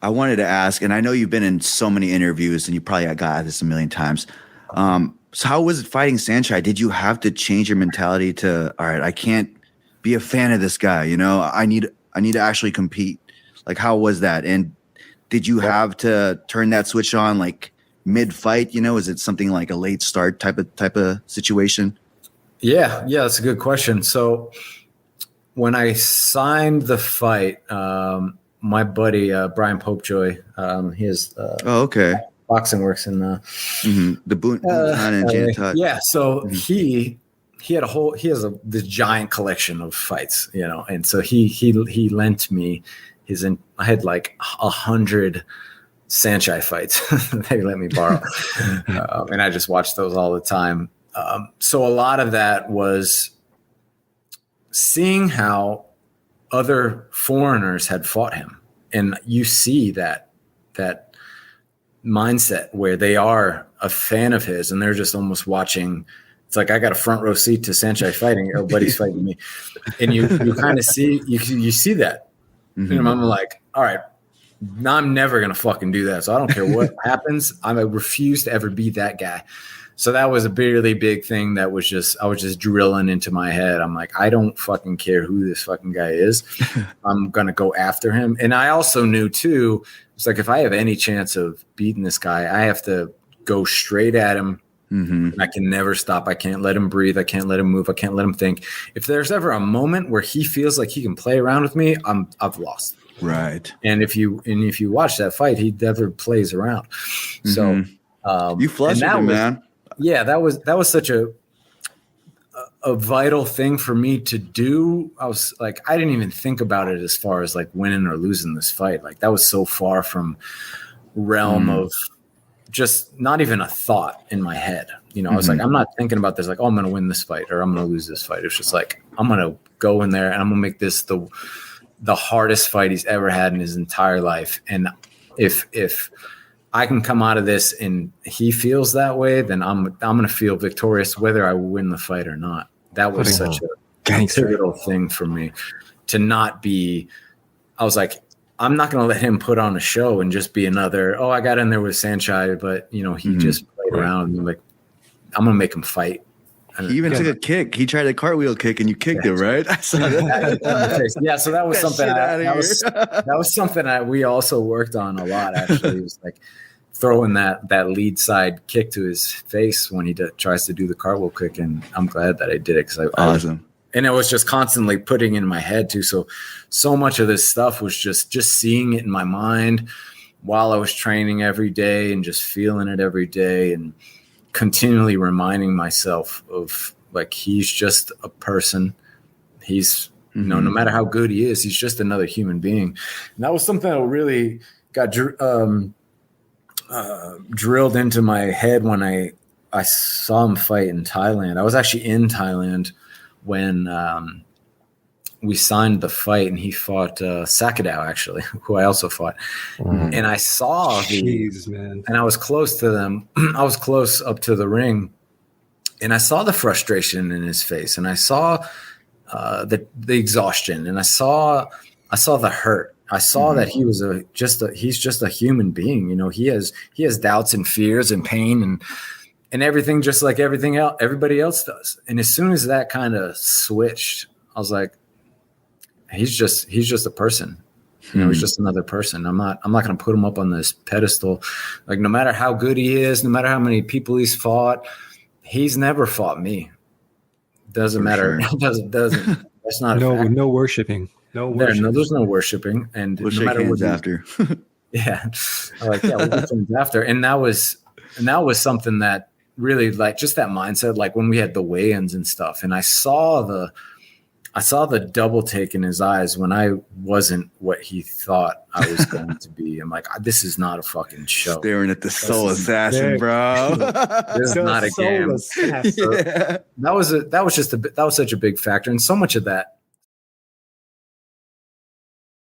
I wanted to ask, and I know you've been in so many interviews and you probably got this a million times. So how was it fighting Saenchai? Did you have to change your mentality to, all right, I can't be a fan of this guy, you know, I need to actually compete. Like, how was that? And did you have to turn that switch on like mid-fight? You know, is it something like a late start type of situation? Yeah, that's a good question. So when I signed the fight, my buddy Brian Popejoy, he has okay, boxing works in the Boone and Jantot. Yeah, so he has this giant collection of fights, you know, and so he lent me I had like 100 Saenchai fights they let me borrow, and I just watched those all the time. So a lot of that was seeing how other foreigners had fought him, and you see that mindset where they are a fan of his and they're just almost watching. It's like, I got a front row seat to Saenchai fighting. Everybody's fighting me. And you kind of see, you see that. Mm-hmm. And I'm like, all right, now I'm never going to fucking do that. So I don't care what happens. I refuse to ever be that guy. So that was a really big thing that was I was just drilling into my head. I'm like, I don't fucking care who this fucking guy is. I'm going to go after him. And I also knew too, it's like, if I have any chance of beating this guy, I have to go straight at him. Mm-hmm. I can never stop. I can't let him breathe. I can't let him move. I can't let him think. If there's ever a moment where he feels like he can play around with me, I've lost. Right. And if you watch that fight, he never plays around. Mm-hmm. So you flustered him, man. Yeah, that was such a vital thing for me to do. I was like, I didn't even think about it as far as like winning or losing this fight. Like, that was so far from realm of just not even a thought in my head. You know, I was like, I'm not thinking about this like, oh, I'm going to win this fight or I'm going to lose this fight. It's just like, I'm going to go in there and I'm going to make this the hardest fight he's ever had in his entire life. And if I can come out of this and he feels that way, then I'm going to feel victorious whether I win the fight or not. That was such a pivotal thing for me to not be. I was like, I'm not going to let him put on a show and just be another, I got in there with Saenchai, but you know, he just played around. And like, I'm going to make him fight. And he even took a kick. He tried a cartwheel kick and you kicked it, right? I saw that. Yeah. So that was something that was something that we also worked on a lot. Actually, it was like throwing that lead side kick to his face when he tries to do the cartwheel kick. And I'm glad that I did it. Awesome. And it was just constantly putting in my head too. So much of this stuff was just seeing it in my mind while I was training every day and just feeling it every day and continually reminding myself of like, he's just a person. He's, you know, no matter how good he is, he's just another human being. And that was something that really got drilled into my head when I saw him fight in Thailand. I was actually in Thailand when we signed the fight, and he fought Sakadao, actually, who I also fought. And I saw and I was close to them. I was close up to the ring, and I saw the frustration in his face, and I saw the exhaustion, and I saw the hurt. I saw that he was he's just a human being. You know, he has doubts and fears and pain and everything, just like everything else, everybody else does. And as soon as that kind of switched, I was like, he's just a person. You know, he's just another person. I'm not going to put him up on this pedestal. Like, no matter how good he is, no matter how many people he's fought, he's never fought me. Doesn't matter. Sure. Doesn't. That's not no worshiping. There's no worshiping. And we'll no matter what after. Yeah. We'll do things after. And that was something that really, like, just that mindset, like when we had the weigh-ins and stuff, and I saw the double take in his eyes when I wasn't what he thought I was going to be. I'm like, this is not a fucking show. Staring at the soul assassin, bro. This is not a game. So that was such a big factor. And so much of that